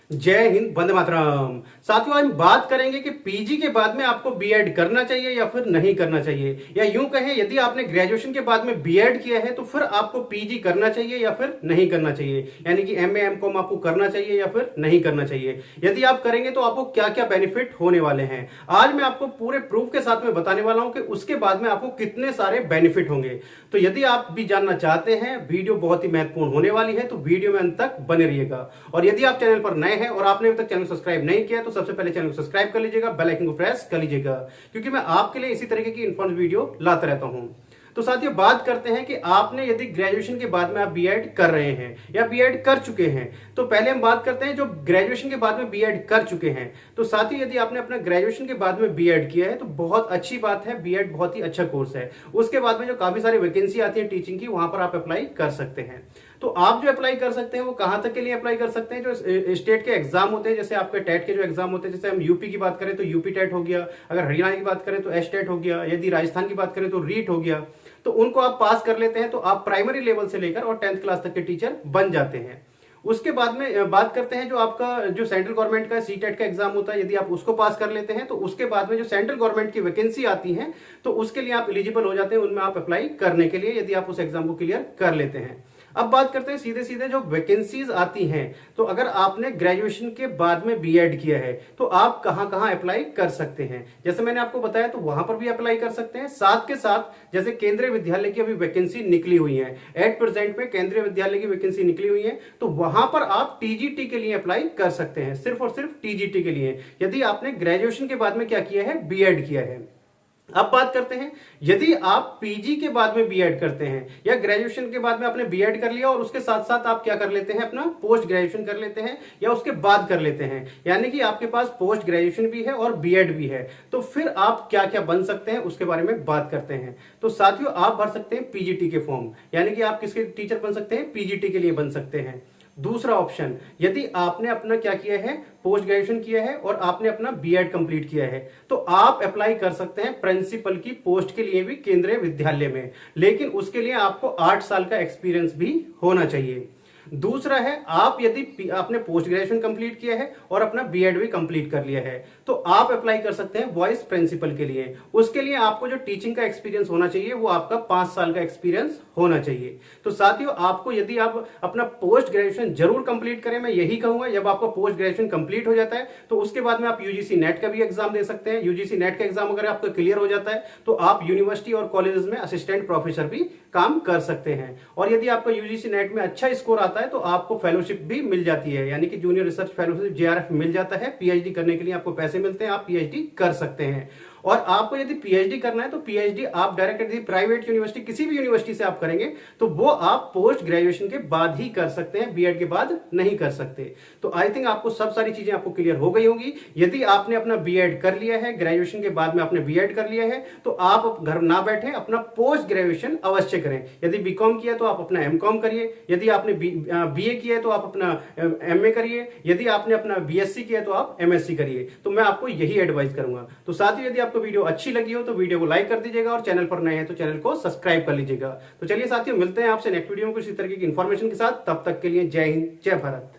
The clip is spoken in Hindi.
जय हिंद, वंदे मातरम। साथियों, आज हम बात करेंगे कि पीजी के बाद में आपको बीएड करना चाहिए या फिर नहीं करना चाहिए, या यूं कहें यदि आपने ग्रेजुएशन के बाद में बीएड किया है तो फिर आपको पीजी करना चाहिए या फिर नहीं करना चाहिए, यानी कि एमए एमकॉम आपको करना चाहिए या फिर नहीं करना चाहिए। यदि आप करेंगे तो आपको क्या क्या बेनिफिट होने वाले हैं, आज मैं आपको पूरे प्रूफ के साथ में बताने वाला हूं कि उसके बाद में आपको कितने सारे बेनिफिट होंगे। तो यदि आप भी जानना चाहते हैं, वीडियो बहुत ही महत्वपूर्ण होने वाली है, तो वीडियो में अंत तक बने रहिएगा। और यदि आप चैनल पर नए हैं और आपने अभी तक चैनल सब्सक्राइब नहीं किया तो सबसे पहले चैनल को सब्सक्राइब कर लीजिएगा, बेल आइकन को प्रेस कर लीजिएगा, क्योंकि मैं आपके लिए इसी तरीके की इन्फॉर्मेटिव वीडियो लाता रहता हूं। तो साथियों, बात करते हैं कि आपने यदि ग्रेजुएशन के बाद में आप बीएड कर रहे हैं या बीएड कर चुके हैं, तो पहले हम बात करते हैं जो ग्रेजुएशन के बाद में बीएड कर चुके हैं। तो साथियों, यदि आपने अपना ग्रेजुएशन के बाद में बीएड किया है तो बहुत अच्छी बात है, बीएड बहुत ही अच्छा कोर्स है। उसके बाद में जो काफी सारी वैकेंसी आती है टीचिंग की, वहां पर आप अप्लाई कर सकते हैं। तो आप जो अप्लाई कर सकते हैं वो कहां तक के लिए अप्लाई कर सकते हैं, जो स्टेट के एग्जाम होते हैं, जैसे आपके टेट के जो एग्जाम होते हैं, जैसे हम यूपी की बात करें तो यूपी टेट हो गया, अगर हरियाणा की बात करें तो एस टेट हो गया, यदि राजस्थान की बात करें तो रीट हो गया। तो उनको आप पास कर लेते हैं तो आप प्राइमरी लेवल से लेकर और 10th क्लास तक के टीचर बन जाते हैं। उसके बाद में बात करते हैं जो आपका जो सेंट्रल गवर्नमेंट का सीटेट का एग्जाम होता है, यदि आप उसको पास कर लेते हैं तो उसके बाद में जो सेंट्रल गवर्नमेंट की वैकेंसी आती है तो उसके लिए आप एलिजिबल हो जाते हैं, उनमें आप अप्लाई करने के लिए, यदि आप उस एग्जाम को क्लियर कर लेते हैं। अब बात करते हैं सीधे सीधे जो वैकेंसीज आती हैं। तो अगर आपने ग्रेजुएशन के बाद में बीएड किया है तो आप कहां कहां अप्लाई कर सकते हैं, जैसे मैंने आपको बताया तो वहां पर भी अप्लाई कर सकते हैं। साथ के साथ जैसे केंद्रीय विद्यालय की अभी वैकेंसी निकली हुई है, एट प्रेजेंट में केंद्रीय विद्यालय की वैकेंसी निकली हुई है, तो वहां पर आप टीजीटी के लिए अप्लाई कर सकते हैं, सिर्फ और सिर्फ टीजीटी के लिए, यदि आपने ग्रेजुएशन के बाद में क्या किया है, बीएड किया है। अब बात करते हैं यदि आप पीजी के बाद में बीएड करते हैं या ग्रेजुएशन के बाद में आपने बीएड कर लिया और उसके साथ साथ आप क्या कर लेते हैं, अपना पोस्ट ग्रेजुएशन कर लेते हैं या उसके बाद कर लेते हैं, यानी कि आपके पास पोस्ट ग्रेजुएशन भी है और बीएड भी है, तो फिर आप क्या क्या बन सकते हैं उसके बारे में बात करते हैं। तो साथियों, आप भर सकते हैं पीजीटी के फॉर्म, यानी कि आप किसके टीचर बन सकते हैं, पीजीटी के लिए बन सकते हैं। दूसरा ऑप्शन, यदि आपने अपना क्या किया है, पोस्ट ग्रेजुएशन किया है और आपने अपना बीएड कंप्लीट किया है, तो आप अप्लाई कर सकते हैं प्रिंसिपल की पोस्ट के लिए भी केंद्रीय विद्यालय में, लेकिन उसके लिए आपको 8 साल का एक्सपीरियंस भी होना चाहिए। दूसरा है, आप यदि आपने पोस्ट ग्रेजुएशन कंप्लीट किया है और अपना बीएड भी कंप्लीट कर लिया है तो आप अप्लाई कर सकते हैं वाइस प्रिंसिपल के लिए। उसके लिए आपको जो टीचिंग का एक्सपीरियंस होना चाहिए वो आपका 5 साल का एक्सपीरियंस होना चाहिए। तो साथियों, आपको यदि आप अपना पोस्ट ग्रेजुएशन जरूर कंप्लीट करें, मैं यही कहूंगा, जब आपका पोस्ट ग्रेजुएशन कंप्लीट हो जाता है तो उसके बाद में आप यूजीसी नेट का भी एग्जाम दे सकते हैं। यूजीसी नेट का एग्जाम अगर आपका क्लियर हो जाता है तो आप यूनिवर्सिटी और कॉलेजेस में असिस्टेंट प्रोफेसर भी काम कर सकते हैं। और यदि आपका यूजीसी नेट में अच्छा स्कोर आता है तो आपको फेलोशिप भी मिल जाती है, यानी कि जूनियर रिसर्च फेलोशिप जेआरएफ मिल जाता है। पीएचडी करने के लिए आपको पैसे मिलते हैं, आप पीएचडी कर सकते हैं। और आपको यदि पीएचडी करना है तो पीएचडी आप डायरेक्ट यदि प्राइवेट यूनिवर्सिटी, किसी भी यूनिवर्सिटी से आप करेंगे तो वो आप पोस्ट ग्रेजुएशन के बाद ही कर सकते हैं, बीएड के बाद नहीं कर सकते। तो आई थिंक आपको सब सारी चीजें आपको क्लियर हो गई होंगी। यदि आपने अपना बीएड कर लिया है, ग्रेजुएशन के बाद में आपने बीएड कर लिया है, तो आप घर ना बैठे, अपना पोस्ट ग्रेजुएशन अवश्य करें। यदि बीकॉम किया तो आप अपना एमकॉम करिए, यदि आपने बीए किया है तो आप अपना एमए करिए, यदि आपने अपना बीएससी किया तो आप एमएससी करिए। तो मैं आपको यही एडवाइस करूंगा। तो साथ ही यदि आपको वीडियो अच्छी लगी हो तो वीडियो को लाइक कर दीजिएगा और चैनल पर नए हैं तो चैनल को सब्सक्राइब कर लीजिएगा। तो चलिए साथियों, मिलते हैं आपसे नेक्स्ट वीडियो में कुछ इस तरीके की इंफॉर्मेशन के साथ। तब तक के लिए जय हिंद, जय भारत।